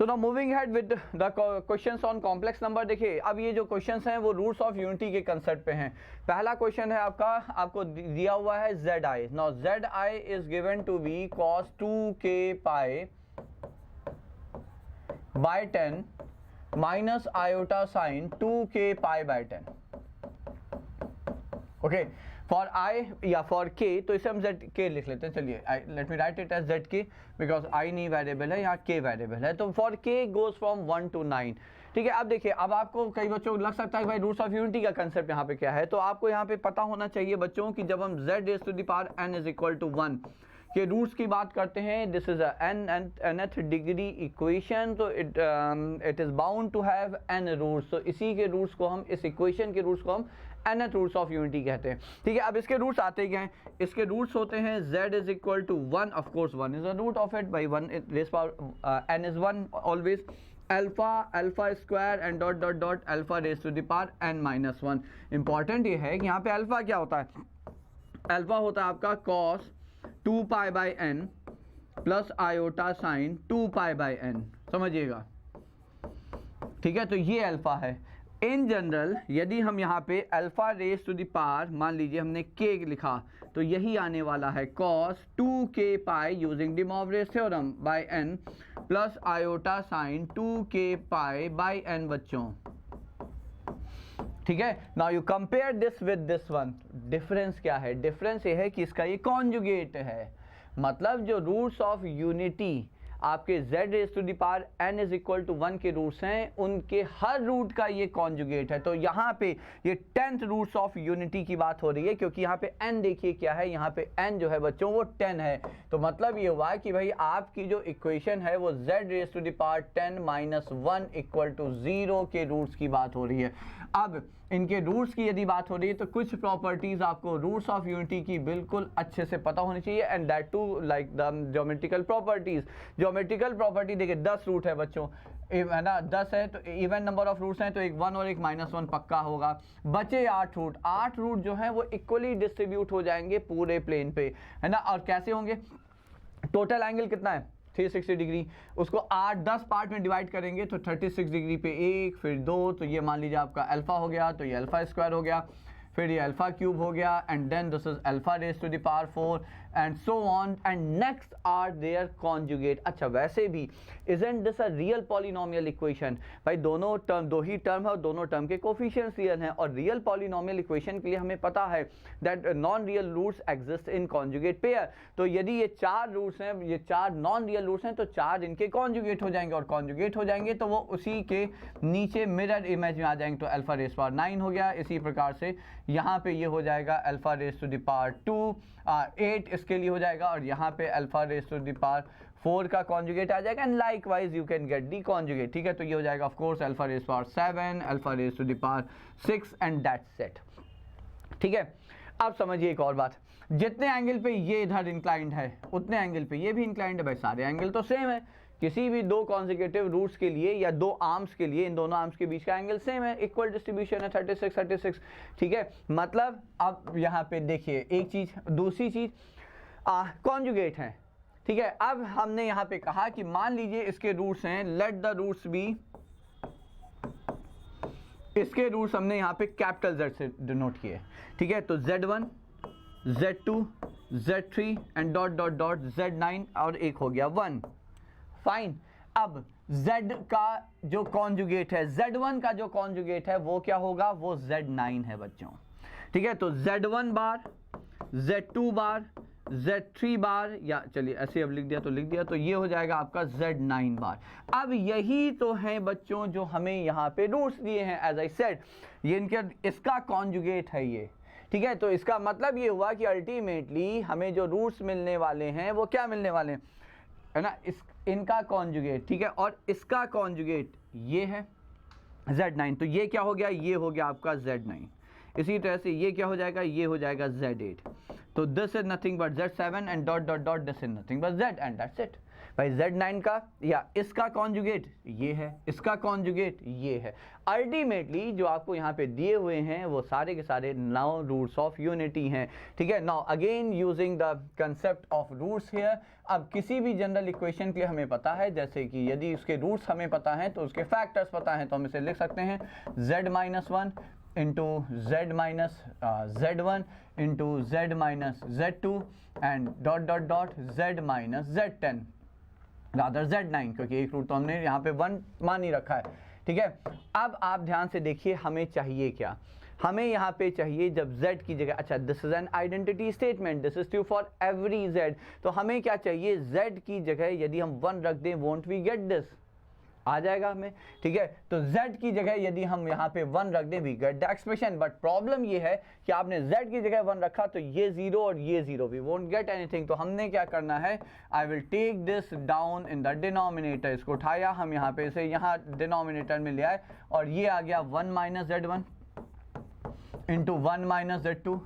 So now moving head with the questions on complex number. देखिए अब ये जो क्वेश्चंस हैं वो रूट्स ऑफ यूनिटी के कंसेप्ट पे हैं। पहला क्वेश्चन है आपका, आपको दिया हुआ है zi। Now zi is given to be cos 2k pi by 10 minus iota sine 2k pi by 10। Okay, for i या फॉर k तो इसे हम zk लिख लेते हैं। चलिए let me write it as zk because i नहीं variable है, यहाँ k वेरिएबल है। तो for k goes from 1 to 9। ठीक है, अब देखिए, अब आपको कई बच्चों को लग सकता है कि भाई रूट्स ऑफ यूनिटी का कंसेप्ट यहाँ पे क्या है। तो आपको यहाँ पे पता होना चाहिए बच्चों कि जब हम z raise to the power n is equal to 1 के रूट्स की बात करते हैं, this is nth degree equation, तो it is bound to have n roots. तो इसी के रूट्स को हम, इस इक्वेशन के रूट्स को हम nth रूट्स ऑफ यूनिटी कहते हैं। ठीक है, अब इसके रूट्स आते क्या हैं? इसके रूट्स होते हैं z is equal to 1, of course 1 is a root of it, by 1 raise power n is 1 always, alpha square and dot dot dot alpha raise to the power n minus 1। Important ये है कि यहाँ पे alpha क्या होता है? Alpha होता है आपका cos 2 pi by n plus iota sign 2 pi by n, समझिएगा। ठीक है, तो ये अल्फा है। इन जनरल यदि हम यहाँ पे alpha raise to the power, मान लीजिए हमने k लिखा, तो यही आने वाला है cos 2k pi using de Moivre's theorem by n plus iota sine 2k pi by n बच्चों। ठीक है, now you compare this with this one. Difference क्या है? डिफरेंस ये है कि इसका ये कॉन्जुगेट है, मतलब जो रूट्स ऑफ यूनिटी आपके z raise to the power n is equal to 1 के रूट्स हैं, उनके हर रूट का ये कॉन्जुगेट है। तो यहाँ पे ये 10th रूट्स ऑफ यूनिटी की बात हो रही है, क्योंकि यहाँ पे n देखिए क्या है, यहाँ पे n जो है बच्चों वो 10 है। तो मतलब ये हुआ कि भाई आपकी जो इक्वेशन है वो z raise to the power 10 minus 1 equal to 0 के रूट्स की बात हो रही है। अब इनके रूट्स की यदि बात हो रही है तो कुछ प्रॉपर्टीज आपको रूट्स ऑफ यूनिटी की बिल्कुल अच्छे से पता होनी चाहिए, and that to like the geometrical properties. Geometrical property देखिए 10 रूट है बच्चों, है ना, 10 है तो इवन नंबर ऑफ रूट्स हैं, तो एक 1 और एक -1 पक्का होगा। बचे 8 रूट, 8 रूट जो है वो इक्वली डिस्ट्रीब्यूट हो जाएंगे पूरे प्लेन पे, है ना। और कैसे होंगे? टोटल एंगल कितना है? 360 डिग्री। उसको 8-10 पार्ट में डिवाइड करेंगे तो 36 डिग्री पे 1, फिर 2, तो ये मान लीजिए आपका अल्फा हो गया, तो ये अल्फा स्क्वायर हो गया, फिर ये अल्फा क्यूब हो गया, and then this is alpha raise to the power 4 and so on, and next are there conjugate. अच्छा, वैसे भी isn't this a real polynomial equation? भाई दोनों टर्म, दो ही टर्म है और दोनों टर्म के कोफिशिएंट्स रियल हैं, और रियल पॉलिनोमियल इक्वेशन के लिए हमें पता है that non real roots exist in conjugate pair. तो यदि ये 4 रूट्स हैं, ये 4 नॉन रियल रूट्स हैं, तो 4 इनके कॉन्जुगेट हो जाएंगे, और कॉन्जुगेट हो जाएंगे तो वो उसी के नीचे मिरर इमेज में आ जाएंगे। तो अल्फा रेज़ पावर 9 हो गया। इसी प्रकार से यहाँ पे ये हो जाएगा alpha raise to the power 2, 8 इसके लिए हो जाएगा, और यहाँ पे alpha raise to the power 4 का कॉन्जुगेट आ जाएगा, and likewise you can get the conjugate. ठीक है, तो ये हो जाएगा of course alpha raise power 7, alpha raise to the power 6, and that's it. ठीक है, अब समझिए एक और बात, जितने एंगल पे ये इधर इंक्लाइंड है उतने एंगल पे ये भी इंक्लाइंड है। भाई सारे एंगल तो सेम है, किसी भी 2 कॉन्जिक्यूटिव रूट्स के लिए या 2 आर्म्स के लिए इन दोनों आर्म्स के बीच का एंगल सेम है, इक्वल डिस्ट्रीब्यूशन है 36। ठीक है, मतलब अब यहाँ पे देखिए एक चीज, दूसरी चीज कॉन्जुगेट है। ठीक है, अब हमने यहाँ पे कहा कि मान लीजिए इसके रूट्स हैं, लेट द रूट्स बी, इसके रूट्स हमने यहाँ पे कैपिटल Z से डिनोट किए। ठीक है, तो Z1, Z2, Z3 and dot dot dot Z9, और एक हो गया 1। फाइन। अब Z का जो कॉन्जुगेट है, Z1 का जो कॉन्जुगेट है वो क्या होगा? वो Z9 है बच्चों। ठीक है, तो Z1 बार, Z2 बार, Z3 बार, या चलिए ऐसे अब लिख दिया तो लिख दिया, तो ये हो जाएगा आपका Z9 बार। अब यही तो है बच्चों जो हमें यहाँ पे रूट्स दिए हैं, एज आई सेड ये इनके, इसका कॉन्जुगेट है ये। ठीक है, तो इसका मतलब ये हुआ कि अल्टीमेटली हमें जो रूट्स मिलने वाले हैं वो क्या मिलने वाले हैं, है ना, इनका कॉन्जुगेट। ठीक है, और इसका कॉन्जुगेट ये है Z9, तो ये क्या हो गया? ये हो गया आपका Z9। इसी तरह से ये क्या हो जाएगा? ये हो जाएगा Z8। तो this is nothing but Z7 and dot dot dot, this is nothing but Z, and that's it. भाई Z9 का या इसका कॉन्जुगेट ये है, इसका कॉन्जुगेट ये है। अल्टीमेटली जो आपको यहाँ पे दिए हुए हैं वो सारे के सारे 9 रूट्स ऑफ यूनिटी हैं, ठीक है। Now again using the concept of roots here, अब किसी भी जनरल इक्वेशन के लिए हमें पता है, जैसे कि यदि उसके रूट्स हमें पता हैं तो उसके फैक्टर्स पता हैं, तो हम इसे लिख सकते हैं z-1 into z minus z1 into z minus z2 and dot dot dot z minus z10 rather z9, क्योंकि एक रूट तो हमने यहाँ पे 1 मान ही रखा है, ठीक है। अब आप ध्यान से देखिए हमें चाहिए क्या, हमें यहाँ पे चाहिए जब z की जगह, अच्छा this is an identity statement, this is true for every z, तो हमें क्या चाहिए, z की जगह यदि हम 1 रख दें, वोंट वी गेट दिस, आ जाएगा हमें, ठीक है। तो z की जगह यदि हम यहाँ पे 1 रख दें, we get the expression, but problem ये है कि आपने z की जगह 1 रखा तो ये 0 और ये 0, वी वोंट गेट एनीथिंग। तो हमने क्या करना है, I will take this down in the denominator, इसको उठाया हम यहाँ पे, इसे यहाँ डिनोमिनेटर में ले आए और ये आ गया 1 minus z1 into 1 minus z2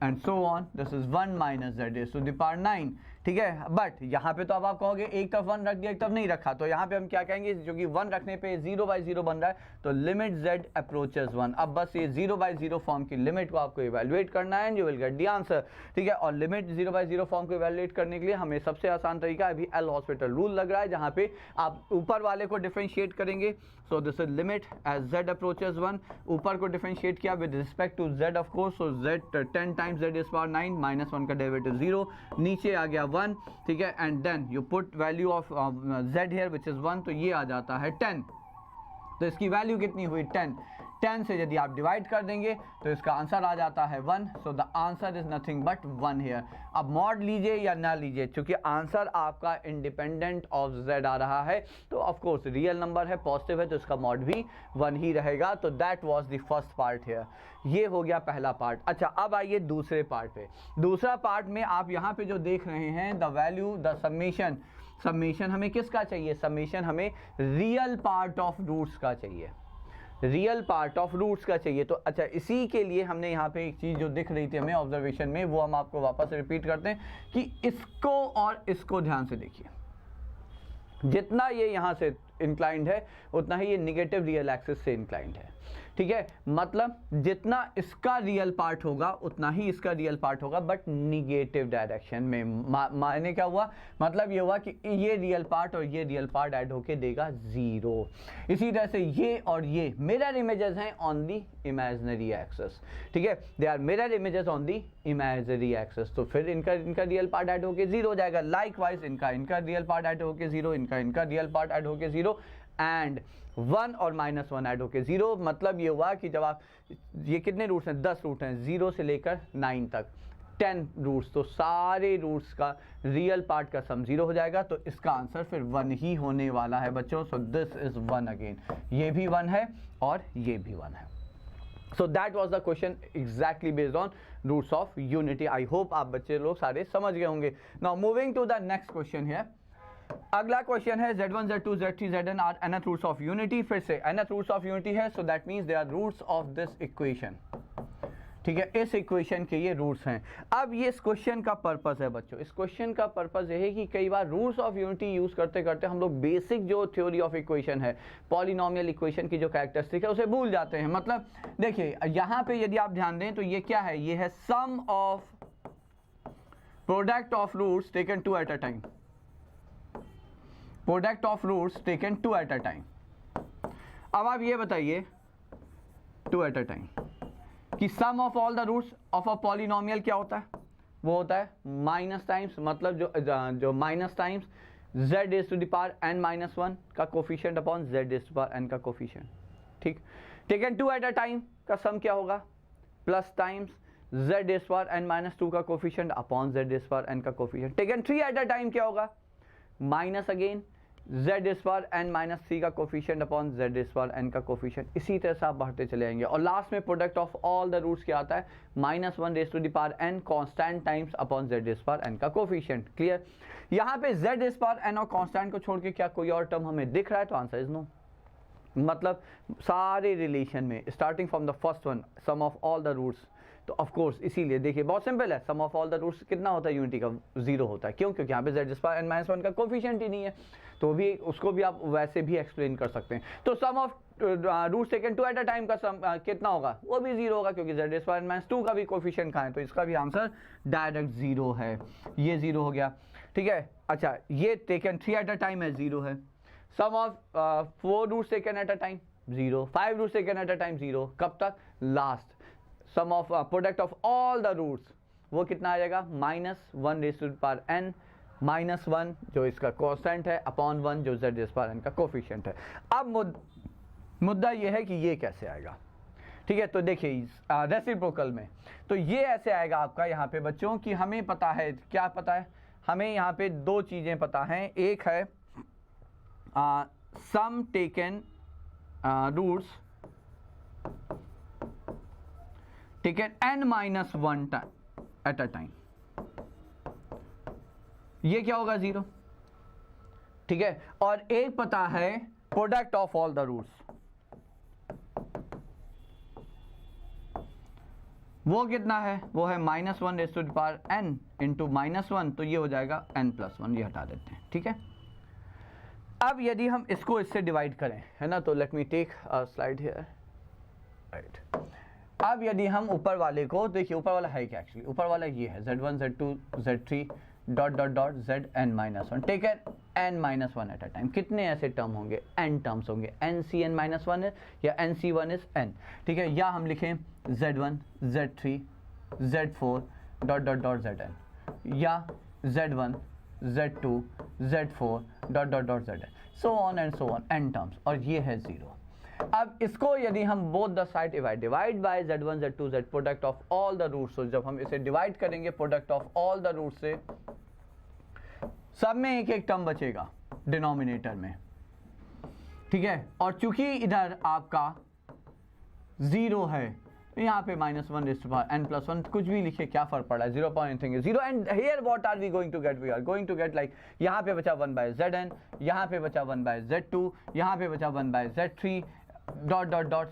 and so on, this is 1 minus z to the power 9, ठीक है। बट यहाँ पे तो अब आप कहोगे एक तरफ 1 रख दिया एक तरफ नहीं रखा, तो यहाँ पे हम क्या कहेंगे, जो कि 1 रखने पे 0/0 बन रहा है, तो लिमिट z अप्रोचेस 1, अब बस ये 0/0 फॉर्म की लिमिट को आपको इवैल्यूएट करना है and you will get the answer, ठीक है। और लिमिट 0/0 फॉर्म को इवैल्यूएट करने के लिए हमें सबसे आसान तरीका अभी एल हॉस्पिटल रूल लग रहा है, जहाँ पे आप ऊपर वाले को डिफरेंशिएट करेंगे, so this is limit as z approaches 1, ऊपर को डिफरेंशिएट किया with respect to z of course, so z 10 times z is power 9 minus 1 का डेरिवेटिव 0, नीचे आ गया 1, ठीक है, and then you put value of z here which is 1, तो ये आ जाता है 10, तो इसकी वैल्यू कितनी हुई 10 से यदि आप डिवाइड कर देंगे तो इसका आंसर आ जाता है 1, so the answer is nothing but 1 here. अब मॉड लीजिए या ना लीजिए, क्योंकि आंसर आपका इंडिपेंडेंट ऑफ z आ रहा है, तो ऑफ कोर्स रियल नंबर है, पॉजिटिव है, तो इसका मॉड भी 1 ही रहेगा। तो that was the first part here, ये हो गया पहला पार्ट। अच्छा अब आइए दूसरे पार्ट पे। दूसरा पार्ट में आप यहाँ पे जो देख रहे हैं the value the summation, summation हमें किसका चाहिए, समेशन हमें रियल पार्ट ऑफ रूट्स का चाहिए, रियल पार्ट ऑफ रूट्स का चाहिए। तो अच्छा इसी के लिए हमने यहाँ पे एक चीज़ जो दिख रही थी हमें ऑब्जर्वेशन में, वो हम आपको वापस रिपीट करते हैं कि इसको और इसको ध्यान से देखिए, जितना ये यहाँ से इंक्लाइंड है उतना ही ये निगेटिव रियल एक्सिस से इंक्लाइंड है, ठीक है। मतलब जितना इसका रियल पार्ट होगा उतना ही इसका रियल पार्ट होगा, बट निगेटिव डायरेक्शन में। मायने क्या हुआ, मतलब ये हुआ कि ये रियल पार्ट और ये रियल पार्ट ऐड होके देगा 0। इसी तरह से ये और ये मिरर इमेजेस हैं ऑन दी इमेजिनरी एक्सिस, ठीक है, they are mirror images on the imaginary axis, तो फिर इनका रियल पार्ट ऐड होके 0 हो जाएगा। लाइकवाइज इनका रियल पार्ट ऐड होके 0, इनका रियल पार्ट ऐड होके 0 एंड 1 और -1 ऐड होके 0। मतलब ये हुआ कि जब आप, ये कितने रूट्स हैं, 10 रूट हैं, 0 से लेकर 9 तक 10 रूट्स, तो सारे रूट्स का रियल पार्ट का सम 0 हो जाएगा, तो इसका आंसर फिर 1 ही होने वाला है बच्चों। सो दिस इज 1 अगेन, ये भी 1 है और ये भी 1 है। So that was the question exactly based on roots of unity. I hope आप बच्चे लोग सारे समझ गए होंगे। Now moving to the next question है। अगला क्वेश्चन है z1 z2 z3 zn are nth roots of unity. फिर से nth रूट्स ऑफ यूनिटी है, so that means they are roots of this equation, ठीक है, इस इक्वेशन के ये रूट्स हैं। अब ये इस क्वेश्चन का पर्पस है बच्चों, इस क्वेश्चन का पर्पस ये है कि कई बार रूट्स ऑफ यूनिटी यूज करते करते हम लोग बेसिक जो थ्योरी ऑफ इक्वेशन है, पॉलिनोमियल इक्वेशन की जो कैरेक्टरिस्टिक है उसे भूल जाते हैं। मतलब देखिए यहाँ पे यदि आप ध्यान दें तो ये क्या है, ये है sum of product of roots taken 2 at a time, product of roots taken 2 at a time. अब आप ये बताइए 2 एट अ टाइम कि sum of all the roots of a polynomial क्या होता है, वो होता है माइनस टाइम्स, मतलब जो minus times z is to the power n-1 का coefficient upon z is to power n का कोफिशिएंट, ठीक। टेकन 2 एट अ टाइम का सम क्या होगा, plus times z is power n-2 का coefficient upon z is power n का coefficient. Taken 3 at a time क्या होगा, minus again z is power n-3 का coefficient upon z is power n का coefficient. इसी तरह से आप बढ़ते चले जाएंगे और लास्ट में product of all the roots क्या आता है, -1 raise to the power n constant times upon z is power n का कोफिशिएंट। क्लियर। यहाँ पे z इज पावर n और कांस्टेंट को छोड़ के क्या कोई और टर्म हमें दिख रहा है, तो आंसर इज नो। मतलब सारे रिलेशन में starting from the first one sum of all the roots तो ऑफ कोर्स इसीलिए देखिए बहुत सिंपल है, sum of all the roots कितना होता है यूनिटी का, 0 होता है। क्यों? क्योंकि यहाँ पे z स्क्वायर n माइनस 1 का कोफिशिएंट ही नहीं है, तो भी उसको भी आप वैसे भी एक्सप्लेन कर सकते हैं। तो sum of root second 2 at a time का सम कितना होगा, वो भी 0 होगा, क्योंकि z स्क्वायर n माइनस 2 का भी कोफिशिएंट कहाँ है, तो इसका भी आंसर डायरेक्ट 0 है, ये 0 हो गया। ठीक है, अच्छा ये टेकन 3 एट अ टाइम है, 0 है। Sum of 4 root second at a time 0, 5 root second at a time 0, कब तक, last. Sum of product of all the roots वो कितना आ जाएगा, -1 raise to the power n, -1 जो इसका कांस्टेंट है अपॉन 1 जो z raise to power n का कोफिशिएंट है। अब मुद्दा ये है कि ये कैसे आएगा। ठीक है, तो देखिए रेसिप्रोकल में तो ये ऐसे आएगा आपका यहाँ पे बच्चों कि हमें पता है, क्या पता है हमें, यहाँ पे दो चीज़ें पता हैं। एक है sum taken roots taken n minus 1 at a time, ये क्या होगा, 0। ठीक है, और एक पता है product of all the roots, वो कितना है, वो है -1 raise to the power n into -1, तो ये हो जाएगा n+1, ये हटा देते हैं। ठीक है, अब यदि हम इसको इससे डिवाइड करें, है ना, तो let me take a slide here, right. अब यदि हम ऊपर वाले को देखिए, ऊपर वाला है क्या एक्चुअली, ऊपर वाला ये है z1 z2 z3 dot dot dot zn-1, take n-1 at a time. कितने ऐसे टर्म होंगे, n टर्म्स होंगे, nCn-1 है या nC1 इज n। ठीक है, या हम लिखें z1 z3 z4 dot dot dot zn, या z1 z2 z4 dot dot dot zn, so on and so on, n terms, और ये है 0। अब इसको यदि हम both the side divide by z1 z2 z product of all the roots, तो जब हम इसे डिवाइड करेंगे product of all the roots से, सब में एक एक टर्म बचेगा डिनोमिनेटर में। ठीक है, और चूंकि इधर आपका 0 है, यहाँ पे -1 रेज़ टू पावर n+1, कुछ भी लिखे क्या फर्क पड़ा है, 0 point thing 0। And here what are we going to get, we are going to get like, यहाँ पे बचा 1/zn, यहाँ पे बचा 1/z2, यहाँ पे बचा 1/z3 डॉट डॉट डॉट,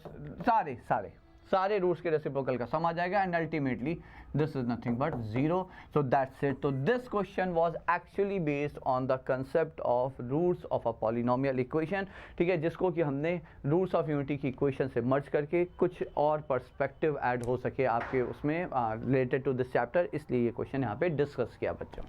सारे रूट्स के रेसिप्रोकल का सम आ जाएगा, and ultimately this is nothing but 0। So that's it. तो this question was actually based on the concept of roots of a polynomial equation. ठीक है, जिसको कि हमने रूट्स ऑफ यूनिटी की इक्वेशन से मर्ज करके कुछ और पर्सपेक्टिव ऐड हो सके आपके उसमें रिलेटेड टू दिस चैप्टर, इसलिए ये क्वेश्चन यहाँ पे डिस्कस किया बच्चों।